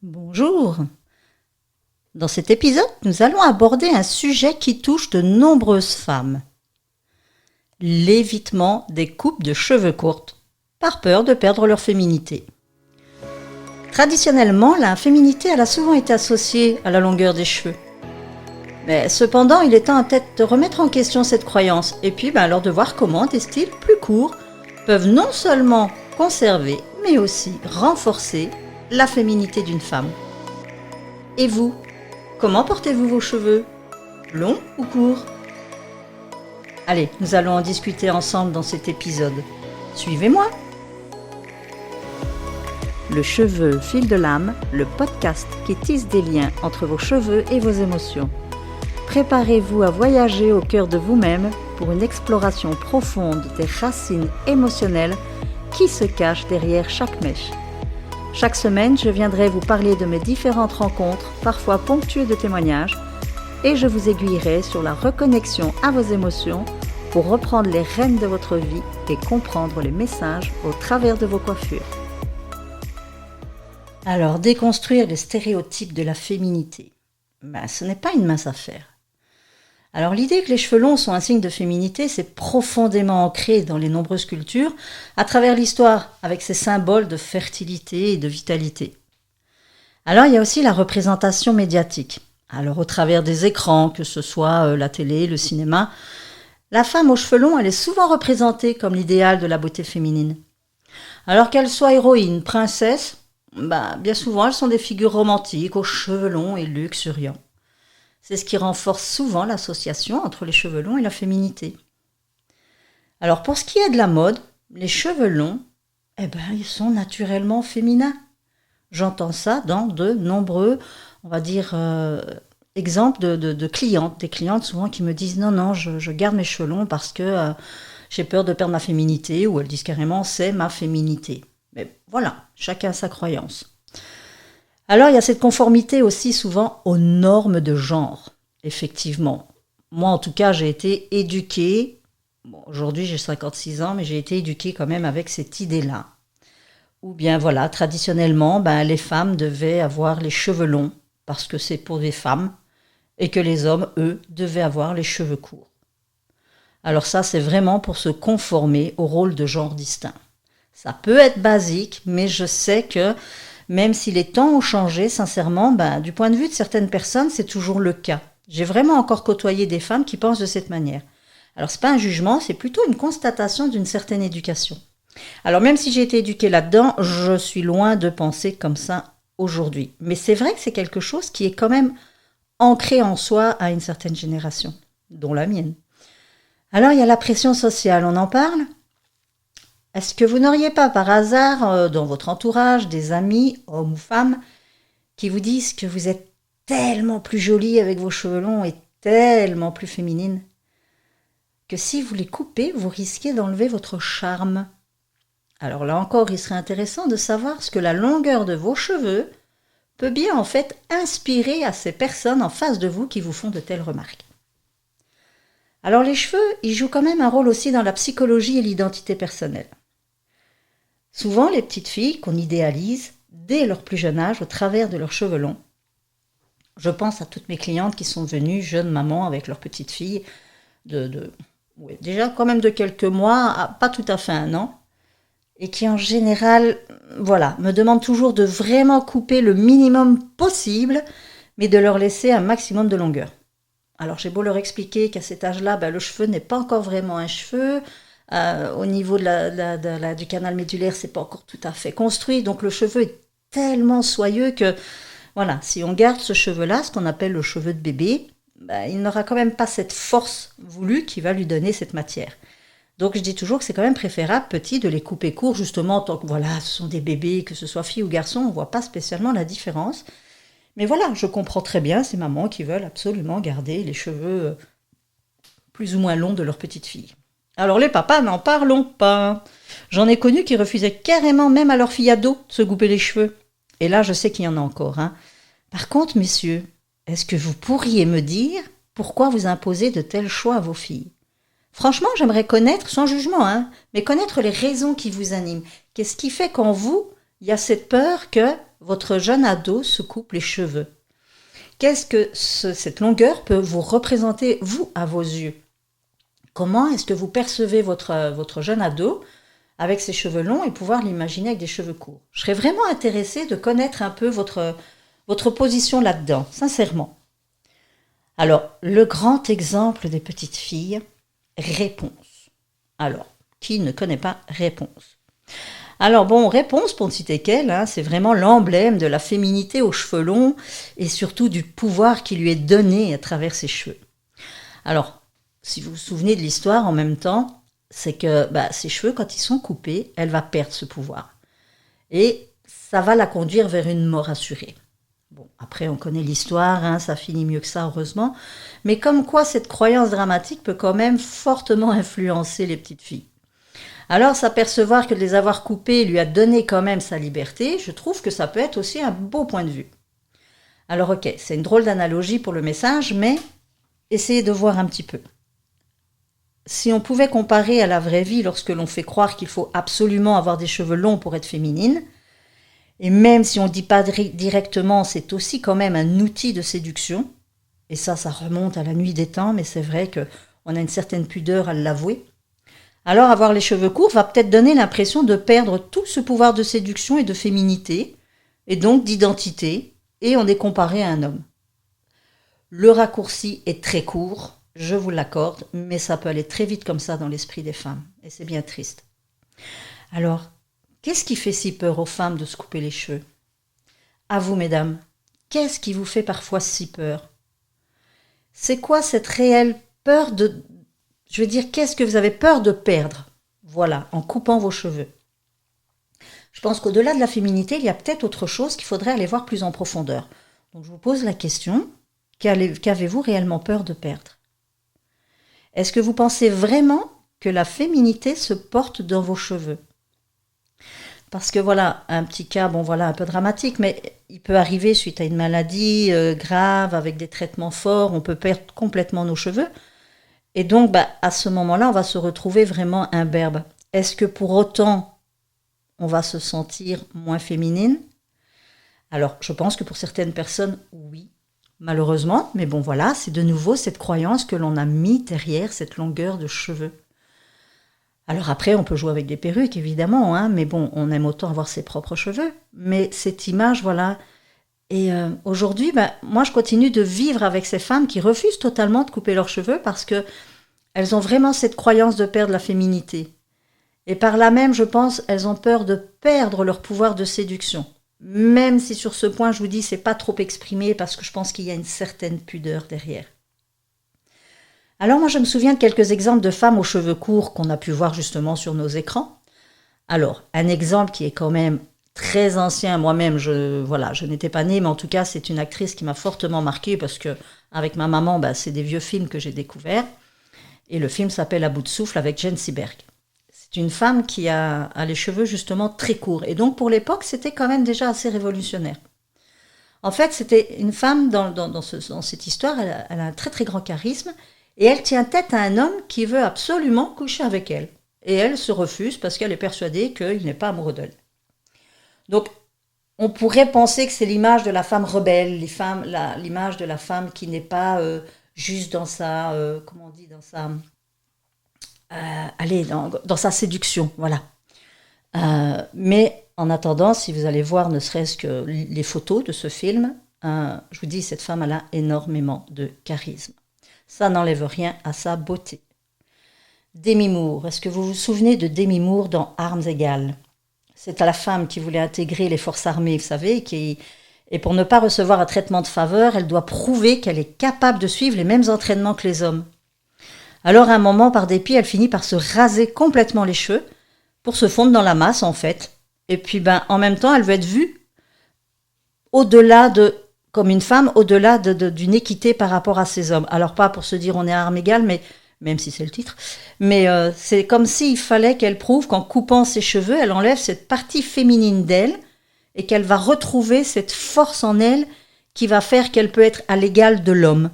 Bonjour. Dans cet épisode, nous allons aborder un sujet qui touche de nombreuses femmes. L'évitement des coupes de cheveux courtes, par peur de perdre leur féminité. Traditionnellement, la féminité a souvent été associée à la longueur des cheveux. Mais cependant, il est temps peut-être de remettre en question cette croyance et puis alors de voir comment des styles plus courts peuvent non seulement conserver, mais aussi renforcer la féminité d'une femme. Et vous, comment portez-vous vos cheveux? Longs ou courts? Allez, nous allons en discuter ensemble dans cet épisode. Suivez-moi. Le cheveu fil de l'âme, le podcast qui tisse des liens entre vos cheveux et vos émotions. Préparez-vous à voyager au cœur de vous-même pour une exploration profonde des racines émotionnelles qui se cachent derrière chaque mèche. Chaque semaine, je viendrai vous parler de mes différentes rencontres, parfois ponctuées de témoignages, et je vous aiguillerai sur la reconnexion à vos émotions pour reprendre les rênes de votre vie et comprendre les messages au travers de vos coiffures. Alors, déconstruire les stéréotypes de la féminité, ce n'est pas une mince affaire. Alors l'idée que les cheveux longs sont un signe de féminité, c'est profondément ancré dans les nombreuses cultures, à travers l'histoire, avec ses symboles de fertilité et de vitalité. Alors il y a aussi la représentation médiatique. Alors au travers des écrans, que ce soit la télé, le cinéma, la femme aux cheveux longs, elle est souvent représentée comme l'idéal de la beauté féminine. Alors qu'elle soit héroïne, princesse, bien souvent elles sont des figures romantiques aux cheveux longs et luxuriants. C'est ce qui renforce souvent l'association entre les cheveux longs et la féminité. Alors pour ce qui est de la mode, les cheveux longs, ils sont naturellement féminins. J'entends ça dans de nombreux, exemples de clientes. Des clientes souvent qui me disent non, je garde mes cheveux longs parce que j'ai peur de perdre ma féminité, ou elles disent carrément c'est ma féminité. Mais voilà, chacun a sa croyance. Alors, il y a cette conformité aussi souvent aux normes de genre, effectivement. Moi, en tout cas, j'ai été éduquée, aujourd'hui j'ai 56 ans, mais j'ai été éduquée quand même avec cette idée-là. Ou bien voilà, traditionnellement, les femmes devaient avoir les cheveux longs, parce que c'est pour des femmes, et que les hommes, eux, devaient avoir les cheveux courts. Alors ça, c'est vraiment pour se conformer au rôle de genre distinct. Ça peut être basique, mais je sais que même si les temps ont changé, sincèrement, du point de vue de certaines personnes, c'est toujours le cas. J'ai vraiment encore côtoyé des femmes qui pensent de cette manière. Alors, c'est pas un jugement, c'est plutôt une constatation d'une certaine éducation. Alors, même si j'ai été éduquée là-dedans, je suis loin de penser comme ça aujourd'hui. Mais c'est vrai que c'est quelque chose qui est quand même ancré en soi à une certaine génération, dont la mienne. Alors, il y a la pression sociale, on en parle ? Est-ce que vous n'auriez pas par hasard dans votre entourage des amis, hommes ou femmes, qui vous disent que vous êtes tellement plus jolie avec vos cheveux longs et tellement plus féminine que si vous les coupez, vous risquez d'enlever votre charme? Alors là encore, il serait intéressant de savoir ce que la longueur de vos cheveux peut bien en fait inspirer à ces personnes en face de vous qui vous font de telles remarques. Alors les cheveux, ils jouent quand même un rôle aussi dans la psychologie et l'identité personnelle. Souvent, les petites filles qu'on idéalise dès leur plus jeune âge au travers de leurs cheveux longs. Je pense à toutes mes clientes qui sont devenues jeunes mamans avec leurs petites filles déjà quand même de quelques mois à pas tout à fait un an, et qui en général, me demandent toujours de vraiment couper le minimum possible, mais de leur laisser un maximum de longueur. Alors j'ai beau leur expliquer qu'à cet âge-là, le cheveu n'est pas encore vraiment un cheveu. Au niveau du canal médulaire, c'est pas encore tout à fait construit, donc le cheveu est tellement soyeux que si on garde ce cheveu-là, ce qu'on appelle le cheveu de bébé, il n'aura quand même pas cette force voulue qui va lui donner cette matière. Donc je dis toujours que c'est quand même préférable petit de les couper court, justement tant que ce sont des bébés, que ce soit fille ou garçon, on voit pas spécialement la différence. Mais je comprends très bien ces mamans qui veulent absolument garder les cheveux plus ou moins longs de leur petite fille. Alors les papas, n'en parlons pas. J'en ai connu qui refusaient carrément même à leur fille ado de se couper les cheveux. Et là, je sais qu'il y en a encore. Par contre, messieurs, est-ce que vous pourriez me dire pourquoi vous imposez de tels choix à vos filles? Franchement, j'aimerais connaître, sans jugement, mais connaître les raisons qui vous animent. Qu'est-ce qui fait qu'en vous, il y a cette peur que votre jeune ado se coupe les cheveux. Qu'est-ce que cette longueur peut vous représenter, vous, à vos yeux? Comment est-ce que vous percevez votre jeune ado avec ses cheveux longs et pouvoir l'imaginer avec des cheveux courts? Je serais vraiment intéressée de connaître un peu votre position là-dedans, sincèrement. Alors, le grand exemple des petites filles, Réponse. Alors, qui ne connaît pas Réponse? Alors bon, Réponse, pour ne citer qu'elle, c'est vraiment l'emblème de la féminité aux cheveux longs et surtout du pouvoir qui lui est donné à travers ses cheveux. Alors, si vous vous souvenez de l'histoire en même temps, c'est que ses cheveux, quand ils sont coupés, elle va perdre ce pouvoir. Et ça va la conduire vers une mort assurée. Bon, après, on connaît l'histoire, ça finit mieux que ça, heureusement. Mais comme quoi, cette croyance dramatique peut quand même fortement influencer les petites filles. Alors, s'apercevoir que de les avoir coupés lui a donné quand même sa liberté, je trouve que ça peut être aussi un beau point de vue. Alors, ok, c'est une drôle d'analogie pour le message, mais essayez de voir un petit peu. Si on pouvait comparer à la vraie vie lorsque l'on fait croire qu'il faut absolument avoir des cheveux longs pour être féminine, et même si on ne dit pas directement, c'est aussi quand même un outil de séduction, et ça remonte à la nuit des temps, mais c'est vrai qu'on a une certaine pudeur à l'avouer. Alors avoir les cheveux courts va peut-être donner l'impression de perdre tout ce pouvoir de séduction et de féminité, et donc d'identité, et on est comparé à un homme. Le raccourci est très court, je vous l'accorde, mais ça peut aller très vite comme ça dans l'esprit des femmes, et c'est bien triste. Alors, qu'est-ce qui fait si peur aux femmes de se couper les cheveux? À vous, mesdames, qu'est-ce qui vous fait parfois si peur? C'est quoi cette réelle peur de... Je veux dire, qu'est-ce que vous avez peur de perdre? Voilà, en coupant vos cheveux. Je pense qu'au-delà de la féminité, il y a peut-être autre chose qu'il faudrait aller voir plus en profondeur. Donc je vous pose la question, qu'avez-vous réellement peur de perdre? Est-ce que vous pensez vraiment que la féminité se porte dans vos cheveux? Parce que voilà, un petit cas, un peu dramatique, mais il peut arriver suite à une maladie grave, avec des traitements forts, on peut perdre complètement nos cheveux. Et donc, à ce moment-là, on va se retrouver vraiment imberbe. Est-ce que pour autant, on va se sentir moins féminine? Alors, je pense que pour certaines personnes, oui, malheureusement. Mais bon, voilà, c'est de nouveau cette croyance que l'on a mis derrière cette longueur de cheveux. Alors après, on peut jouer avec des perruques, évidemment, mais bon, on aime autant avoir ses propres cheveux. Mais cette image, voilà. Et aujourd'hui, moi, je continue de vivre avec ces femmes qui refusent totalement de couper leurs cheveux parce que elles ont vraiment cette croyance de perdre la féminité. Et par là même, je pense, elles ont peur de perdre leur pouvoir de séduction. Même si sur ce point, je vous dis, c'est pas trop exprimé parce que je pense qu'il y a une certaine pudeur derrière. Alors moi, je me souviens de quelques exemples de femmes aux cheveux courts qu'on a pu voir justement sur nos écrans. Alors, un exemple qui est quand même très ancien, moi-même, je n'étais pas née, mais en tout cas, c'est une actrice qui m'a fortement marquée parce que avec ma maman, c'est des vieux films que j'ai découverts. Et le film s'appelle À bout de souffle avec Jane Seberg. C'est une femme qui a les cheveux justement très courts. Et donc, pour l'époque, c'était quand même déjà assez révolutionnaire. En fait, c'était une femme, dans cette histoire, elle a un très très grand charisme. Et elle tient tête à un homme qui veut absolument coucher avec elle. Et elle se refuse parce qu'elle est persuadée qu'il n'est pas amoureux d'elle. Donc, on pourrait penser que c'est l'image de la femme rebelle, l'image de la femme qui n'est pas juste dans sa, dans sa séduction, voilà. Mais en attendant, si vous allez voir ne serait-ce que les photos de ce film, je vous dis, cette femme, elle a énormément de charisme. Ça n'enlève rien à sa beauté. Demi Moore, est-ce que vous vous souvenez de Demi Moore dans Armes égales? C'est à la femme qui voulait intégrer les forces armées, vous savez, et pour ne pas recevoir un traitement de faveur, elle doit prouver qu'elle est capable de suivre les mêmes entraînements que les hommes. Alors à un moment, par dépit, elle finit par se raser complètement les cheveux pour se fondre dans la masse, en fait. Et puis, en même temps, elle veut être vue comme une femme, au-delà d'une équité par rapport à ces hommes. Alors pas pour se dire on est à armes égales, mais même si c'est le titre, mais c'est comme s'il fallait qu'elle prouve qu'en coupant ses cheveux, elle enlève cette partie féminine d'elle et qu'elle va retrouver cette force en elle qui va faire qu'elle peut être à l'égal de l'homme.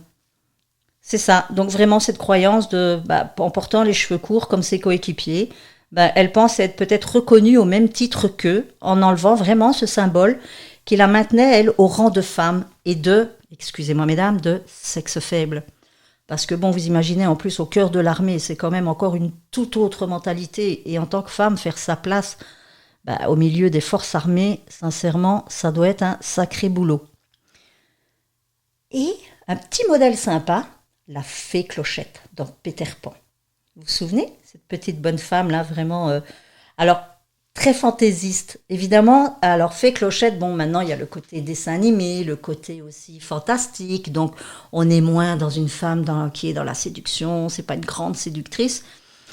C'est ça, donc vraiment cette croyance en portant les cheveux courts comme ses coéquipiers, ben, elle pense être peut-être reconnue au même titre qu'eux, en enlevant vraiment ce symbole qui la maintenait, elle, au rang de femme et de, excusez-moi mesdames, de sexe faible. Parce que bon, vous imaginez, en plus, au cœur de l'armée, c'est quand même encore une toute autre mentalité. Et en tant que femme, faire sa place au milieu des forces armées, sincèrement, ça doit être un sacré boulot. Et un petit modèle sympa, la fée Clochette dans Peter Pan. Vous vous souvenez, cette petite bonne femme-là, vraiment... alors, très fantaisiste, évidemment. Alors, fée Clochette, bon, maintenant, il y a le côté dessin animé, le côté aussi fantastique. Donc, on est moins dans une femme qui est dans la séduction. C'est pas une grande séductrice.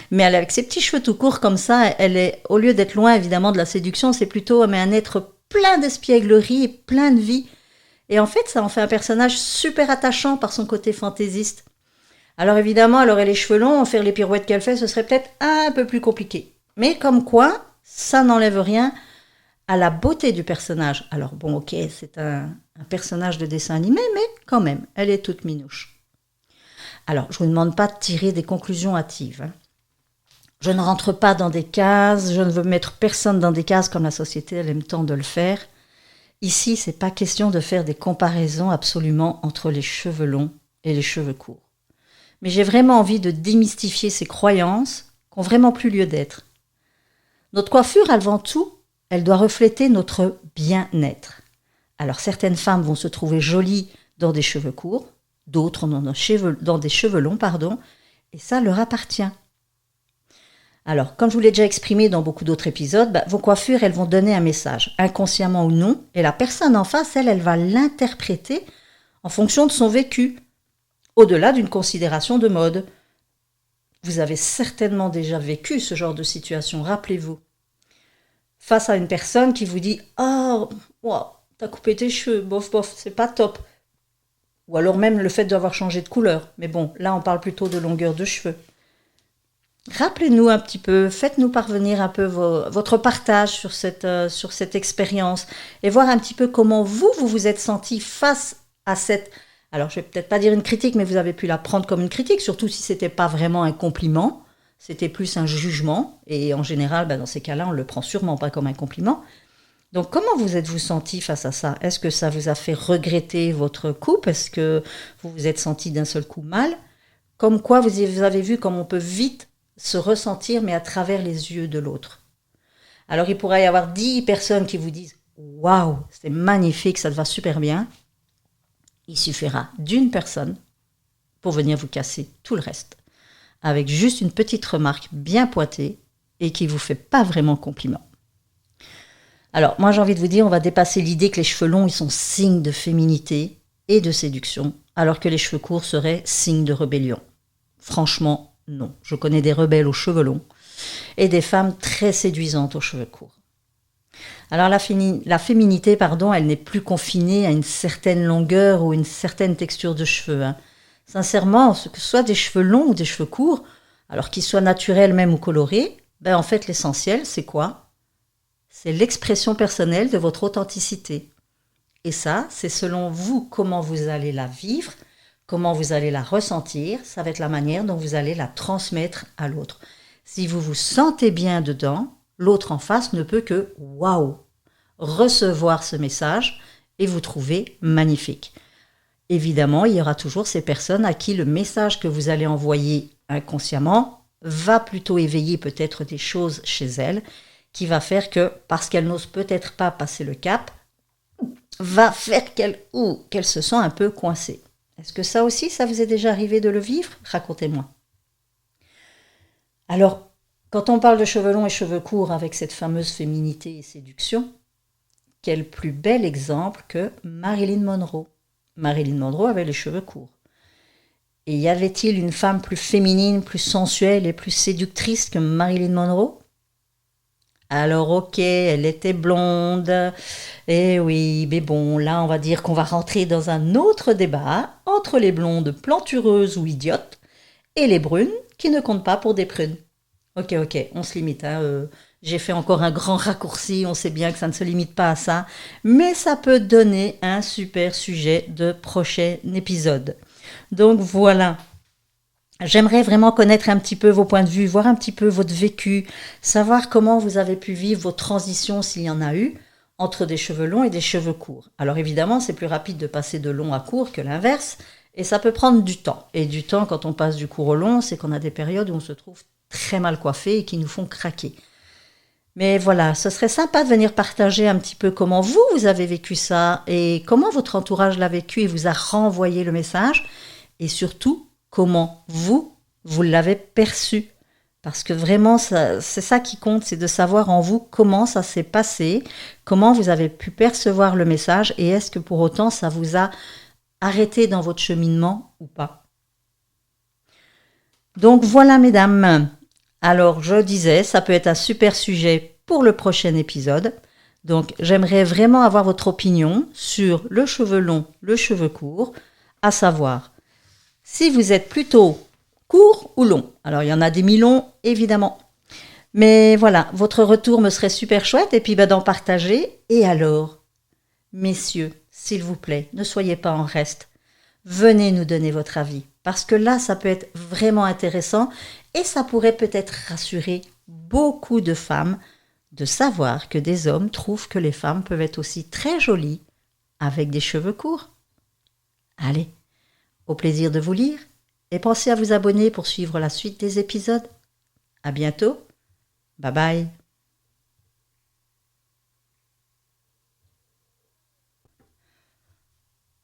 Mais elle, avec ses petits cheveux tout courts comme ça, elle est, au lieu d'être loin, évidemment, de la séduction, c'est plutôt un être plein d'espièglerie et plein de vie. Et en fait, ça en fait un personnage super attachant par son côté fantaisiste. Alors évidemment, elle aurait les cheveux longs, faire les pirouettes qu'elle fait, ce serait peut-être un peu plus compliqué. Mais comme quoi, ça n'enlève rien à la beauté du personnage. Alors bon, ok, c'est un personnage de dessin animé, mais quand même, elle est toute minouche. Alors, je ne vous demande pas de tirer des conclusions hâtives. Je ne rentre pas dans des cases, je ne veux mettre personne dans des cases comme la société elle aime tant de le faire. Ici, c'est pas question de faire des comparaisons absolument entre les cheveux longs et les cheveux courts. Mais j'ai vraiment envie de démystifier ces croyances qui n'ont vraiment plus lieu d'être. Notre coiffure, avant tout, elle doit refléter notre bien-être. Alors certaines femmes vont se trouver jolies dans des cheveux courts, d'autres dans des cheveux longs, et ça leur appartient. Alors, comme je vous l'ai déjà exprimé dans beaucoup d'autres épisodes, vos coiffures, elles vont donner un message, inconsciemment ou non, et la personne en face, elle va l'interpréter en fonction de son vécu, au-delà d'une considération de mode. Vous avez certainement déjà vécu ce genre de situation, rappelez-vous. Face à une personne qui vous dit « Ah, wow, t'as coupé tes cheveux, bof, c'est pas top ». Ou alors même le fait d'avoir changé de couleur. Mais bon, là on parle plutôt de longueur de cheveux. Rappelez-nous un petit peu, faites-nous parvenir un peu votre partage sur cette expérience et voir un petit peu comment vous vous êtes senti face à cette... Alors, je vais peut-être pas dire une critique, mais vous avez pu la prendre comme une critique, surtout si c'était pas vraiment un compliment, c'était plus un jugement. Et en général, dans ces cas-là, on le prend sûrement pas comme un compliment. Donc, comment vous êtes-vous senti face à ça? Est-ce que ça vous a fait regretter votre coupe? Est-ce que vous vous êtes senti d'un seul coup mal? Comme quoi, vous avez vu comme on peut vite se ressentir, mais à travers les yeux de l'autre. Alors, il pourrait y avoir 10 personnes qui vous disent « Waouh, c'est magnifique, ça te va super bien ». Il suffira d'une personne pour venir vous casser tout le reste, avec juste une petite remarque bien pointée et qui ne vous fait pas vraiment compliment. Alors, moi j'ai envie de vous dire, on va dépasser l'idée que les cheveux longs, ils sont signe de féminité et de séduction, alors que les cheveux courts seraient signe de rébellion. Franchement, non. Je connais des rebelles aux cheveux longs et des femmes très séduisantes aux cheveux courts. Alors la féminité, elle n'est plus confinée à une certaine longueur ou une certaine texture de cheveux. Sincèrement, que ce soit des cheveux longs ou des cheveux courts, alors qu'ils soient naturels même ou colorés, en fait l'essentiel c'est quoi? C'est l'expression personnelle de votre authenticité. Et ça, c'est selon vous comment vous allez la vivre, comment vous allez la ressentir, ça va être la manière dont vous allez la transmettre à l'autre. Si vous vous sentez bien dedans, l'autre en face ne peut que waouh, recevoir ce message et vous trouver magnifique. Évidemment, il y aura toujours ces personnes à qui le message que vous allez envoyer inconsciemment va plutôt éveiller peut-être des choses chez elles qui va faire que, parce qu'elles n'osent peut-être pas passer le cap, va faire qu'elles se sentent un peu coincées. Est-ce que ça aussi, ça vous est déjà arrivé de le vivre? Racontez-moi. Alors, quand on parle de cheveux longs et cheveux courts avec cette fameuse féminité et séduction, quel plus bel exemple que Marilyn Monroe. Marilyn Monroe avait les cheveux courts. Et y avait-il une femme plus féminine, plus sensuelle et plus séductrice que Marilyn Monroe? Alors ok, elle était blonde, et oui, mais bon, là on va dire qu'on va rentrer dans un autre débat entre les blondes plantureuses ou idiotes et les brunes qui ne comptent pas pour des prunes. Ok, on se limite, j'ai fait encore un grand raccourci, on sait bien que ça ne se limite pas à ça, mais ça peut donner un super sujet de prochain épisode. Donc voilà. J'aimerais vraiment connaître un petit peu vos points de vue, voir un petit peu votre vécu, savoir comment vous avez pu vivre vos transitions, s'il y en a eu, entre des cheveux longs et des cheveux courts. Alors évidemment, c'est plus rapide de passer de long à court que l'inverse, et ça peut prendre du temps. Et du temps, quand on passe du court au long, c'est qu'on a des périodes où on se trouve très mal coiffé et qui nous font craquer. Mais voilà, ce serait sympa de venir partager un petit peu comment vous avez vécu ça et comment votre entourage l'a vécu et vous a renvoyé le message et surtout comment vous l'avez perçu. Parce que vraiment, c'est ça qui compte, c'est de savoir en vous comment ça s'est passé, comment vous avez pu percevoir le message et est-ce que pour autant ça vous a arrêté dans votre cheminement ou pas. Donc voilà mesdames. Alors, je disais, ça peut être un super sujet pour le prochain épisode. Donc, j'aimerais vraiment avoir votre opinion sur le cheveu long, le cheveu court, à savoir si vous êtes plutôt court ou long. Alors, il y en a des mi-longs, évidemment. Mais voilà, votre retour me serait super chouette et puis d'en partager. Et alors, messieurs, s'il vous plaît, ne soyez pas en reste. Venez nous donner votre avis. Parce que là, ça peut être vraiment intéressant et ça pourrait peut-être rassurer beaucoup de femmes de savoir que des hommes trouvent que les femmes peuvent être aussi très jolies avec des cheveux courts. Allez, au plaisir de vous lire et pensez à vous abonner pour suivre la suite des épisodes. À bientôt. Bye bye.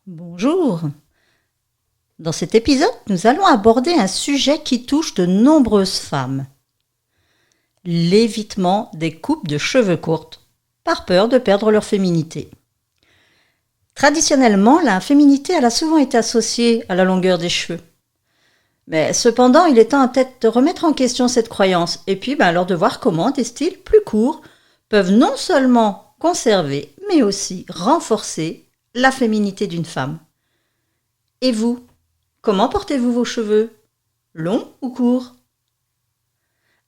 Bonjour. Dans cet épisode, nous allons aborder un sujet qui touche de nombreuses femmes. L'évitement des coupes de cheveux courtes, par peur de perdre leur féminité. Traditionnellement, la féminité elle a souvent été associée à la longueur des cheveux. Mais cependant, il est temps peut-être de remettre en question cette croyance et puis alors de voir comment des styles plus courts peuvent non seulement conserver, mais aussi renforcer la féminité d'une femme. Et vous ? Comment portez-vous vos cheveux ? Longs ou courts ?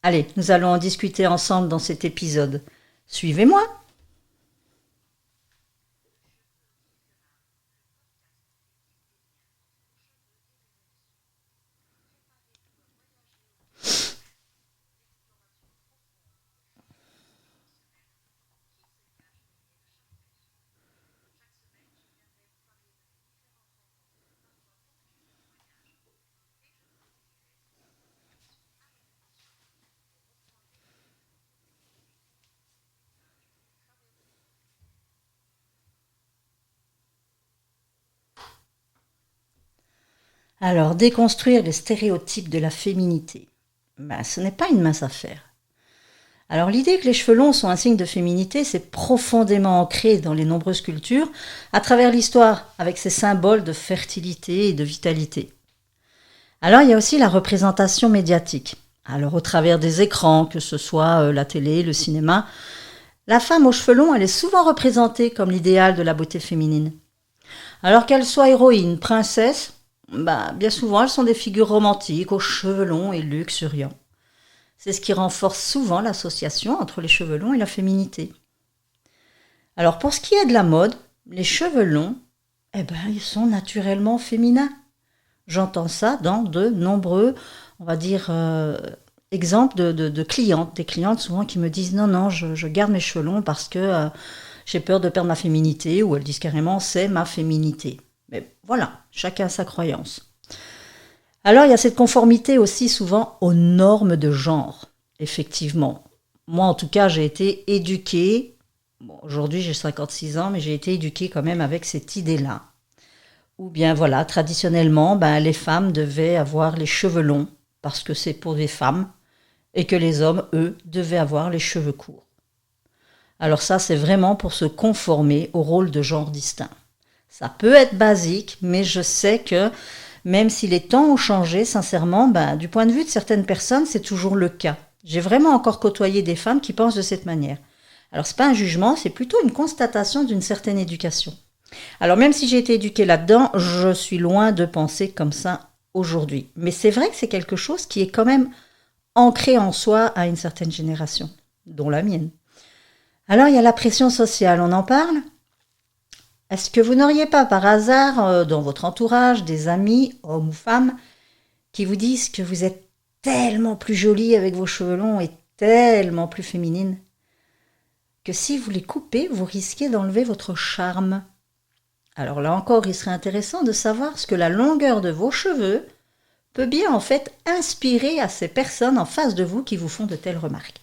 Allez, nous allons en discuter ensemble dans cet épisode. Suivez-moi. Alors, déconstruire les stéréotypes de la féminité, ce n'est pas une mince affaire. Alors, l'idée que les cheveux longs sont un signe de féminité, c'est profondément ancré dans les nombreuses cultures, à travers l'histoire, avec ses symboles de fertilité et de vitalité. Alors, il y a aussi la représentation médiatique. Alors, au travers des écrans, que ce soit la télé, le cinéma, la femme aux cheveux longs, elle est souvent représentée comme l'idéal de la beauté féminine. Alors qu'elle soit héroïne, princesse, bien souvent, elles sont des figures romantiques, aux cheveux longs et luxuriants. C'est ce qui renforce souvent l'association entre les cheveux longs et la féminité. Alors, pour ce qui est de la mode, les cheveux longs, ils sont naturellement féminins. J'entends ça dans de nombreux, on va dire, exemples de clientes. Des clientes souvent qui me disent « Non, je garde mes cheveux longs parce que j'ai peur de perdre ma féminité » ou elles disent carrément « C'est ma féminité ». Mais voilà, chacun a sa croyance. Alors, il y a cette conformité aussi souvent aux normes de genre, effectivement. Moi, en tout cas, j'ai été éduquée, aujourd'hui j'ai 56 ans, mais j'ai été éduquée quand même avec cette idée-là. Ou bien voilà, traditionnellement, les femmes devaient avoir les cheveux longs, parce que c'est pour les femmes, et que les hommes, eux, devaient avoir les cheveux courts. Alors ça, c'est vraiment pour se conformer au rôle de genre distinct. Ça peut être basique, mais je sais que même si les temps ont changé, sincèrement, du point de vue de certaines personnes, c'est toujours le cas. J'ai vraiment encore côtoyé des femmes qui pensent de cette manière. Alors, ce n'est pas un jugement, c'est plutôt une constatation d'une certaine éducation. Alors, même si j'ai été éduquée là-dedans, je suis loin de penser comme ça aujourd'hui. Mais c'est vrai que c'est quelque chose qui est quand même ancré en soi à une certaine génération, dont la mienne. Alors, il y a la pression sociale, on en parle ? Est-ce que vous n'auriez pas par hasard dans votre entourage des amis, hommes ou femmes, qui vous disent que vous êtes tellement plus jolie avec vos cheveux longs et tellement plus féminine, que si vous les coupez, vous risquez d'enlever votre charme. Alors là encore, il serait intéressant de savoir ce que la longueur de vos cheveux peut bien en fait inspirer à ces personnes en face de vous qui vous font de telles remarques.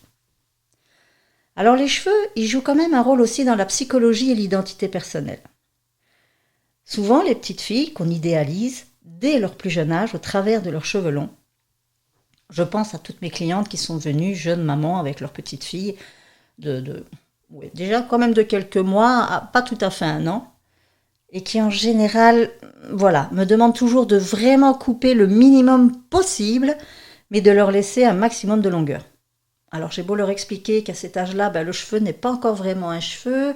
Alors les cheveux, ils jouent quand même un rôle aussi dans la psychologie et l'identité personnelle. Souvent, les petites filles qu'on idéalise dès leur plus jeune âge au travers de leurs cheveux longs. Je pense à toutes mes clientes qui sont venues jeunes mamans avec leurs petites filles déjà quand même de quelques mois à pas tout à fait un an, et qui en général, me demandent toujours de vraiment couper le minimum possible, mais de leur laisser un maximum de longueur. Alors j'ai beau leur expliquer qu'à cet âge-là, le cheveu n'est pas encore vraiment un cheveu,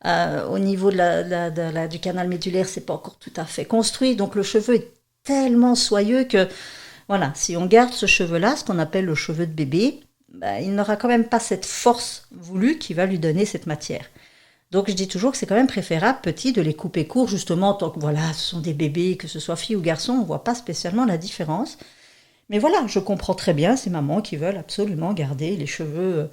au niveau du canal médulaire, c'est pas encore tout à fait construit, donc le cheveu est tellement soyeux que, si on garde ce cheveu-là, ce qu'on appelle le cheveu de bébé, il n'aura quand même pas cette force voulue qui va lui donner cette matière. Donc je dis toujours que c'est quand même préférable, petit, de les couper court, justement, tant que ce sont des bébés, que ce soit fille ou garçon, on ne voit pas spécialement la différence. Mais je comprends très bien ces mamans qui veulent absolument garder les cheveux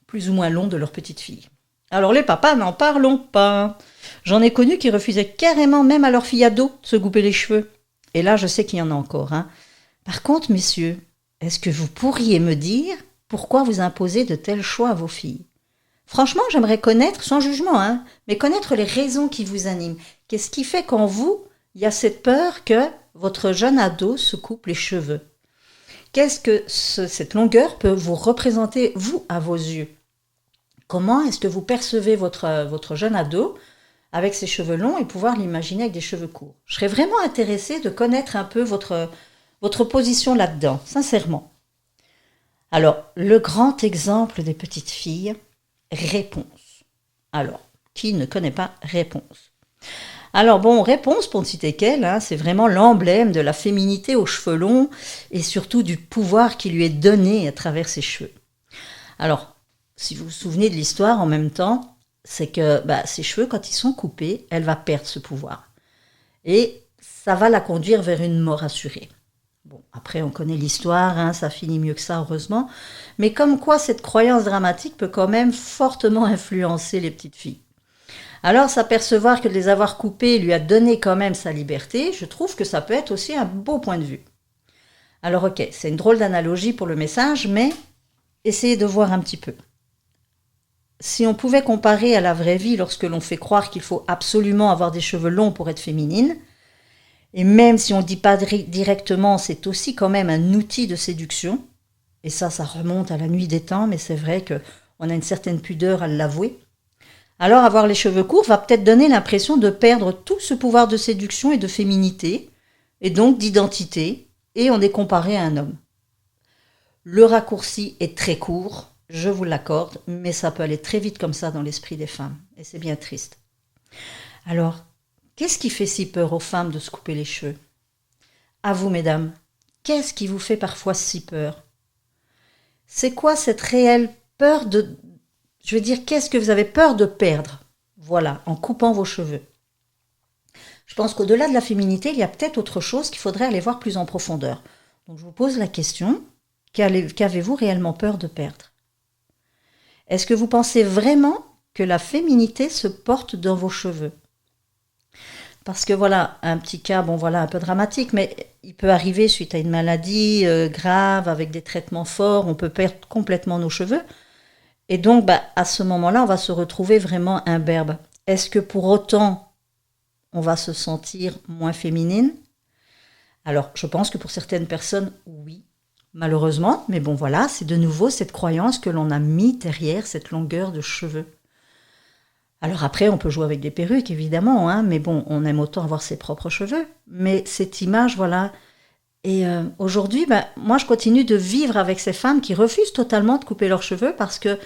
plus ou moins longs de leur petite fille. Alors les papas, n'en parlons pas. J'en ai connu qui refusaient carrément même à leur fille ado de se couper les cheveux. Et là, je sais qu'il y en a encore. Par contre, messieurs, est-ce que vous pourriez me dire pourquoi vous imposez de tels choix à vos filles ? Franchement, j'aimerais connaître, sans jugement, mais connaître les raisons qui vous animent. Qu'est-ce qui fait qu'en vous, il y a cette peur que votre jeune ado se coupe les cheveux ? Qu'est-ce que cette longueur peut vous représenter, vous, à vos yeux ? Comment est-ce que vous percevez votre jeune ado avec ses cheveux longs et pouvoir l'imaginer avec des cheveux courts ? Je serais vraiment intéressée de connaître un peu votre position là-dedans, sincèrement. Alors, le grand exemple des petites filles, Réponse. Alors, qui ne connaît pas Réponse ? Alors Réponse, pour ne citer qu'elle, c'est vraiment l'emblème de la féminité aux cheveux longs et surtout du pouvoir qui lui est donné à travers ses cheveux. Alors, si vous vous souvenez de l'histoire en même temps, c'est que ses cheveux, quand ils sont coupés, elle va perdre ce pouvoir. Et ça va la conduire vers une mort assurée. Bon, après, on connaît l'histoire, ça finit mieux que ça, heureusement. Mais comme quoi, cette croyance dramatique peut quand même fortement influencer les petites filles. Alors, s'apercevoir que de les avoir coupées lui a donné quand même sa liberté, je trouve que ça peut être aussi un beau point de vue. Alors, ok, c'est une drôle d'analogie pour le message, mais essayez de voir un petit peu. Si on pouvait comparer à la vraie vie lorsque l'on fait croire qu'il faut absolument avoir des cheveux longs pour être féminine, et même si on ne dit pas directement, c'est aussi quand même un outil de séduction. Et ça remonte à la nuit des temps, mais c'est vrai qu'on a une certaine pudeur à l'avouer. Alors avoir les cheveux courts va peut-être donner l'impression de perdre tout ce pouvoir de séduction et de féminité, et donc d'identité, et on est comparé à un homme. Le raccourci est très court, je vous l'accorde, mais ça peut aller très vite comme ça dans l'esprit des femmes, et c'est bien triste. Alors, qu'est-ce qui fait si peur aux femmes de se couper les cheveux ? À vous, mesdames, qu'est-ce qui vous fait parfois si peur ? C'est quoi cette réelle peur qu'est-ce que vous avez peur de perdre ? Voilà, en coupant vos cheveux. Je pense qu'au-delà de la féminité, il y a peut-être autre chose qu'il faudrait aller voir plus en profondeur. Donc je vous pose la question, qu'avez-vous réellement peur de perdre ? Est-ce que vous pensez vraiment que la féminité se porte dans vos cheveux ? Parce que un petit cas, un peu dramatique, mais il peut arriver suite à une maladie grave, avec des traitements forts, on peut perdre complètement nos cheveux. Et donc, à ce moment-là, on va se retrouver vraiment imberbe. Est-ce que pour autant, on va se sentir moins féminine ? Alors, je pense que pour certaines personnes, oui, malheureusement. Mais c'est de nouveau cette croyance que l'on a mis derrière cette longueur de cheveux. Alors après, on peut jouer avec des perruques, évidemment, mais on aime autant avoir ses propres cheveux. Mais cette image, Et aujourd'hui, moi, je continue de vivre avec ces femmes qui refusent totalement de couper leurs cheveux parce que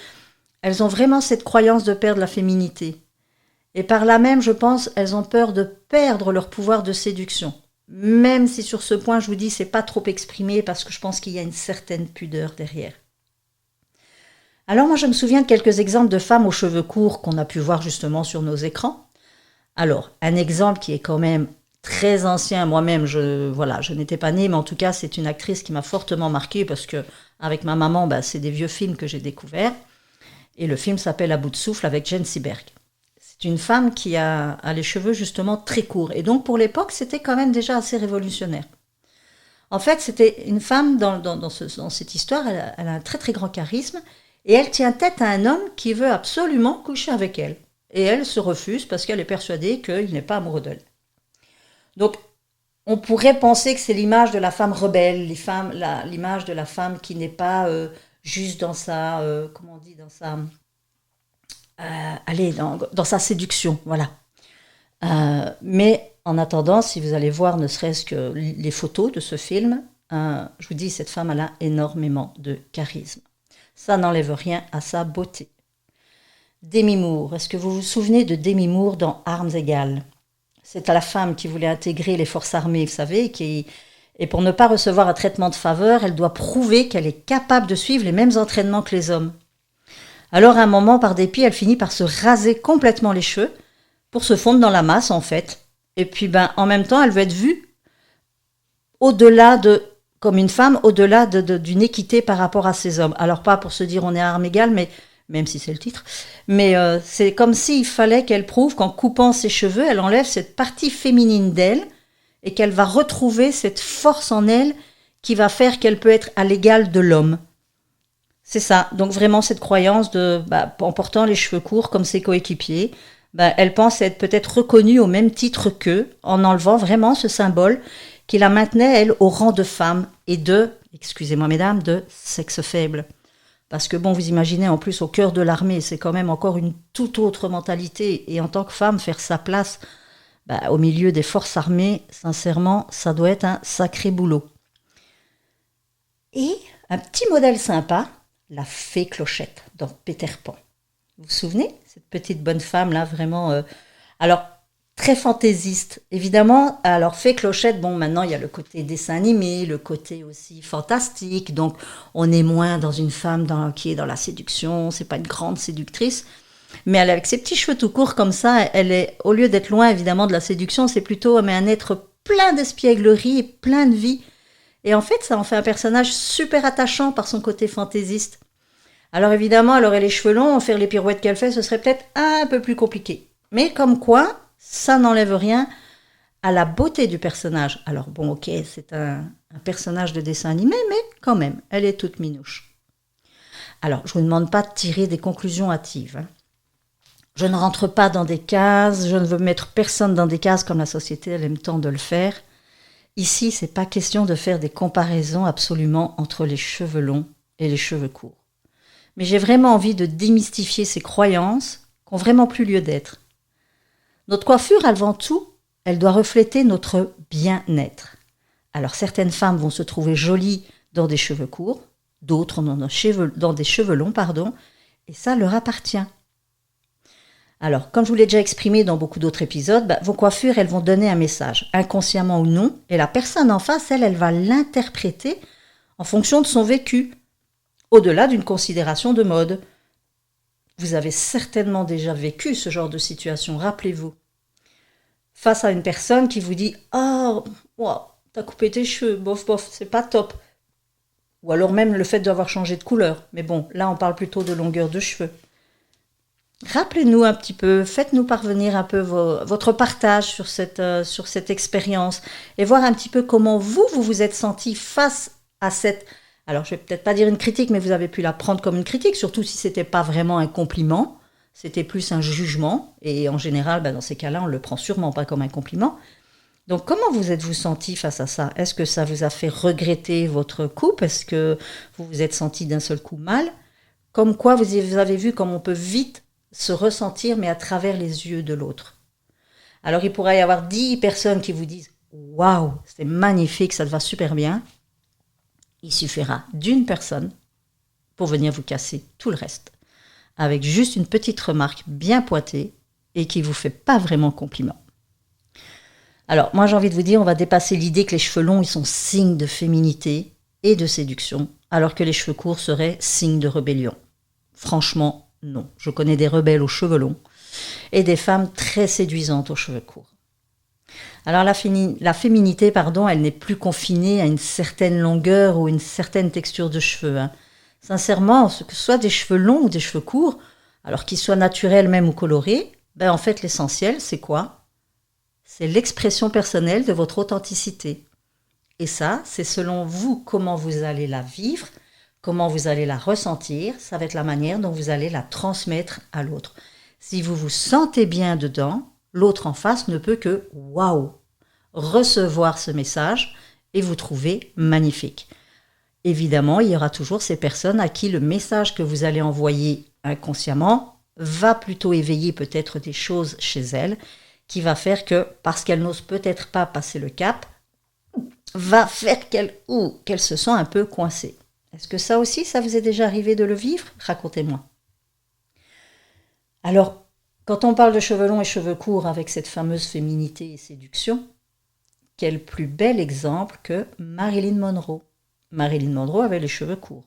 elles ont vraiment cette croyance de perdre la féminité. Et par là même, je pense, elles ont peur de perdre leur pouvoir de séduction. Même si sur ce point, je vous dis, c'est pas trop exprimé parce que je pense qu'il y a une certaine pudeur derrière. Alors moi, je me souviens de quelques exemples de femmes aux cheveux courts qu'on a pu voir justement sur nos écrans. Alors, un exemple qui est quand même très ancien. Moi-même, je n'étais pas née, mais en tout cas, c'est une actrice qui m'a fortement marquée parce que avec ma maman, c'est des vieux films que j'ai découverts. Et le film s'appelle À bout de souffle avec Jane Seberg. C'est une femme qui a les cheveux justement très courts. Et donc, pour l'époque, c'était quand même déjà assez révolutionnaire. En fait, c'était une femme, dans cette histoire, elle a un très très grand charisme, et elle tient tête à un homme qui veut absolument coucher avec elle. Et elle se refuse parce qu'elle est persuadée qu'il n'est pas amoureux d'elle. Donc, on pourrait penser que c'est l'image de la femme rebelle, l'image de la femme qui n'est pas juste dans sa, comment on dit, dans sa séduction, voilà. Mais en attendant, si vous allez voir ne serait-ce que les photos de ce film, je vous dis, cette femme, elle a énormément de charisme. Ça n'enlève rien à sa beauté. Demi Moore, est-ce que vous vous souvenez de Demi Moore dans Armes égales ? C'est à la femme qui voulait intégrer les forces armées, vous savez, et pour ne pas recevoir un traitement de faveur, elle doit prouver qu'elle est capable de suivre les mêmes entraînements que les hommes. Alors, à un moment, par dépit, elle finit par se raser complètement les cheveux pour se fondre dans la masse, en fait. Et puis, en même temps, elle veut être vue comme une femme, au-delà d'une équité par rapport à ces hommes. Alors, pas pour se dire on est à armes égales, mais même si c'est le titre, mais c'est comme s'il fallait qu'elle prouve qu'en coupant ses cheveux, elle enlève cette partie féminine d'elle et qu'elle va retrouver cette force en elle qui va faire qu'elle peut être à l'égal de l'homme. C'est ça, donc vraiment cette croyance en portant les cheveux courts comme ses coéquipiers, elle pense être peut-être reconnue au même titre qu'eux, en enlevant vraiment ce symbole qui la maintenait, elle, au rang de femme et excusez-moi mesdames, de sexe faible. Parce que vous imaginez en plus au cœur de l'armée, c'est quand même encore une toute autre mentalité. Et en tant que femme, faire sa place au milieu des forces armées, sincèrement, ça doit être un sacré boulot. Et un petit modèle sympa, la fée Clochette dans Peter Pan. Vous vous souvenez ? Cette petite bonne femme-là, vraiment... Alors, très fantaisiste, évidemment. Alors, fée Clochette, maintenant, il y a le côté dessin animé, le côté aussi fantastique. Donc, on est moins dans une femme qui est dans la séduction. C'est pas une grande séductrice. Mais elle, avec ses petits cheveux tout courts comme ça, elle est, au lieu d'être loin, évidemment, de la séduction, c'est plutôt un être plein d'espièglerie et plein de vie. Et en fait, ça en fait un personnage super attachant par son côté fantaisiste. Alors, évidemment, elle aurait les cheveux longs, faire les pirouettes qu'elle fait, ce serait peut-être un peu plus compliqué. Mais comme quoi, ça n'enlève rien à la beauté du personnage. Alors ok, c'est un personnage de dessin animé, mais quand même, elle est toute minouche. Alors, je ne vous demande pas de tirer des conclusions hâtives. Je ne rentre pas dans des cases, je ne veux mettre personne dans des cases comme la société elle aime tant de le faire. Ici, c'est pas question de faire des comparaisons absolument entre les cheveux longs et les cheveux courts. Mais j'ai vraiment envie de démystifier ces croyances qui n'ont vraiment plus lieu d'être. Notre coiffure, avant tout, elle doit refléter notre bien-être. Alors, certaines femmes vont se trouver jolies dans des cheveux courts, d'autres dans des cheveux longs, et ça leur appartient. Alors, comme je vous l'ai déjà exprimé dans beaucoup d'autres épisodes, vos coiffures, elles vont donner un message, inconsciemment ou non, et la personne en face, elle va l'interpréter en fonction de son vécu, au-delà d'une considération de mode. Vous avez certainement déjà vécu ce genre de situation, rappelez-vous. Face à une personne qui vous dit « Ah, t'as coupé tes cheveux, bof, c'est pas top ». Ou alors même le fait d'avoir changé de couleur. Mais là on parle plutôt de longueur de cheveux. Rappelez-nous un petit peu, faites-nous parvenir un peu votre partage sur cette expérience et voir un petit peu comment vous êtes senti face à cette... Alors, je vais peut-être pas dire une critique, mais vous avez pu la prendre comme une critique, surtout si c'était pas vraiment un compliment, c'était plus un jugement, et en général, dans ces cas-là, on le prend sûrement pas comme un compliment. Donc, comment vous êtes-vous senti face à ça ? Est-ce que ça vous a fait regretter votre couple ? Est-ce que vous vous êtes senti d'un seul coup mal ? Comme quoi, vous avez vu comme on peut vite se ressentir, mais à travers les yeux de l'autre. Alors, il pourrait y avoir 10 personnes qui vous disent « Waouh, c'est magnifique, ça te va super bien ». Il suffira d'une personne pour venir vous casser tout le reste, avec juste une petite remarque bien pointée et qui ne vous fait pas vraiment compliment. Alors, moi j'ai envie de vous dire, on va dépasser l'idée que les cheveux longs, ils sont signe de féminité et de séduction, alors que les cheveux courts seraient signe de rébellion. Franchement, non. Je connais des rebelles aux cheveux longs et des femmes très séduisantes aux cheveux courts. Alors la féminité, pardon, elle n'est plus confinée à une certaine longueur ou une certaine texture de cheveux, hein. Sincèrement, que ce soit des cheveux longs ou des cheveux courts, alors qu'ils soient naturels même ou colorés, en fait l'essentiel c'est quoi? C'est l'expression personnelle de votre authenticité. Et ça, c'est selon vous comment vous allez la vivre, comment vous allez la ressentir, ça va être la manière dont vous allez la transmettre à l'autre. Si vous vous sentez bien dedans, l'autre en face ne peut que waouh, recevoir ce message et vous trouver magnifique. Évidemment, il y aura toujours ces personnes à qui le message que vous allez envoyer inconsciemment va plutôt éveiller peut-être des choses chez elles qui va faire que, parce qu'elles n'osent peut-être pas passer le cap, va faire qu'elles se sentent un peu coincées. Est-ce que ça aussi, ça vous est déjà arrivé de le vivre? Racontez-moi. Alors, quand on parle de cheveux longs et cheveux courts avec cette fameuse féminité et séduction, quel plus bel exemple que Marilyn Monroe. Marilyn Monroe avait les cheveux courts.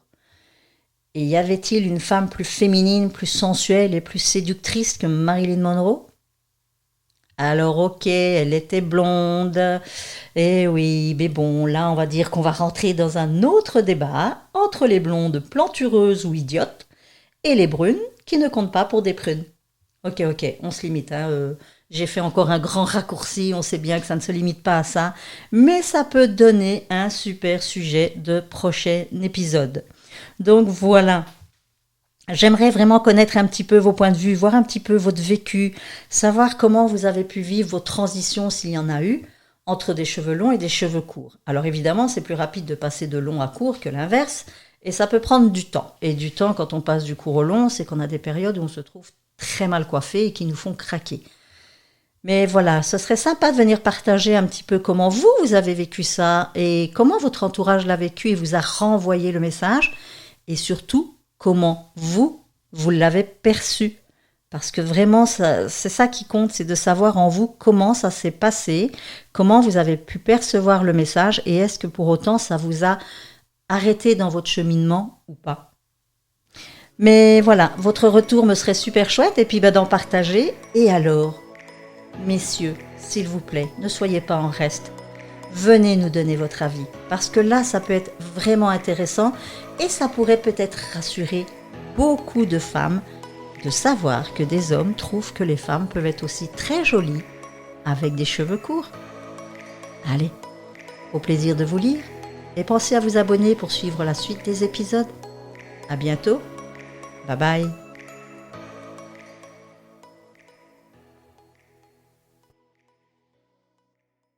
Et y avait-il une femme plus féminine, plus sensuelle et plus séductrice que Marilyn Monroe? Alors ok, elle était blonde. Eh oui, mais bon, là on va dire qu'on va rentrer dans un autre débat entre les blondes plantureuses ou idiotes et les brunes qui ne comptent pas pour des prunes. Ok, on se limite, hein. J'ai fait encore un grand raccourci, on sait bien que ça ne se limite pas à ça, mais ça peut donner un super sujet de prochain épisode. Donc voilà, j'aimerais vraiment connaître un petit peu vos points de vue, voir un petit peu votre vécu, savoir comment vous avez pu vivre vos transitions, s'il y en a eu, entre des cheveux longs et des cheveux courts. Alors évidemment, c'est plus rapide de passer de long à court que l'inverse, et ça peut prendre du temps. Et du temps, quand on passe du court au long, c'est qu'on a des périodes où on se trouve très mal coiffé et qui nous font craquer. Mais voilà, ce serait sympa de venir partager un petit peu comment vous avez vécu ça et comment votre entourage l'a vécu et vous a renvoyé le message et surtout comment vous l'avez perçu. Parce que vraiment, c'est ça qui compte, c'est de savoir en vous comment ça s'est passé, comment vous avez pu percevoir le message et est-ce que pour autant ça vous a arrêté dans votre cheminement ou pas. Mais voilà, votre retour me serait super chouette et puis d'en partager. Et alors, messieurs, s'il vous plaît, ne soyez pas en reste. Venez nous donner votre avis, parce que là, ça peut être vraiment intéressant et ça pourrait peut-être rassurer beaucoup de femmes de savoir que des hommes trouvent que les femmes peuvent être aussi très jolies avec des cheveux courts. Allez, au plaisir de vous lire et pensez à vous abonner pour suivre la suite des épisodes. À bientôt, bye bye.